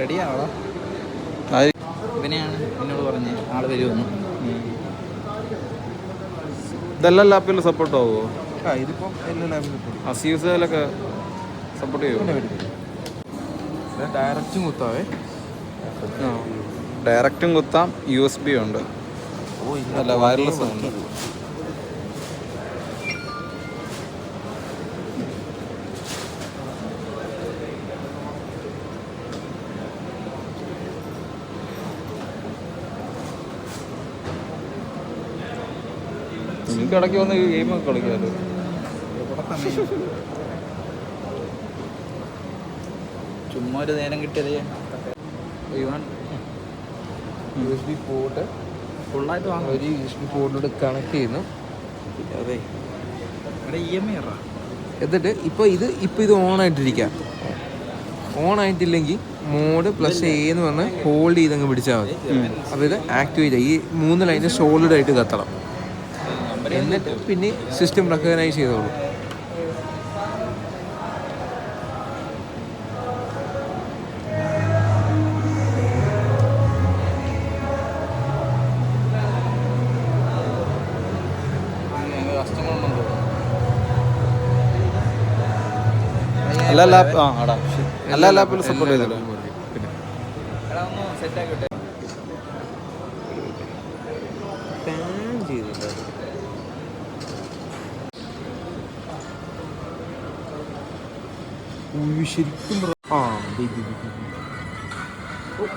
Ready ആവടാ. ഇവനെയാണ് എന്നോട് പറഞ്ഞ് ആള് വരുമെന്ന്. ഇതെല്ലാം ലാപ്പിൽ സപ്പോർട്ട് ആവുമോ? ഇതിപ്പം എല്ലാ ലാബിലും അസ്യൂസിലൊക്കെ സപ്പോർട്ട് ചെയ്യുമോ? ഡയറക്റ്റും കുത്താവേ. ഡയറക്റ്റും കുത്താം, USB ഉണ്ട്. അല്ല, വയർലെസ് ഉണ്ട്. നിങ്ങൾക്ക് ഇടയ്ക്ക് വന്ന് ഗെയിമൊക്കെ കളിക്കാമല്ലോ. ചുമ്മാ ഒരു നേരം കിട്ടിയത്. USB പോർട്ട് ഫുള്ളായിട്ട് വാങ്ങും. ഒരു USB പോർട്ടിലൂടെ കണക്ട് ചെയ്യുന്നു. അതെ, ഇവിടെ EMI ഇറാ. എന്നിട്ട് ഇപ്പോൾ ഇത് ഓണായിട്ടിരിക്കുക. ഓണായിട്ടില്ലെങ്കിൽ മോഡ് +A എന്ന് പറഞ്ഞാൽ ഹോൾഡ് ചെയ്തങ്ങ് പിടിച്ചാൽ മതി. അപ്പോൾ ഇത് ആക്ടിവേറ്റ് ഈ 3 ലൈന് സോളിഡ് ആയിട്ട് കത്തണം. എന്നിട്ട് പിന്നെ സിസ്റ്റം റെക്കഗ്നൈസ് ചെയ്തോളൂ. എല്ലാ ലാപ്പിലും സപ്പോർട്ട് ചെയ്തില്ല. ശരിക്കും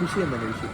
വിഷയം തന്നെ വിഷയം.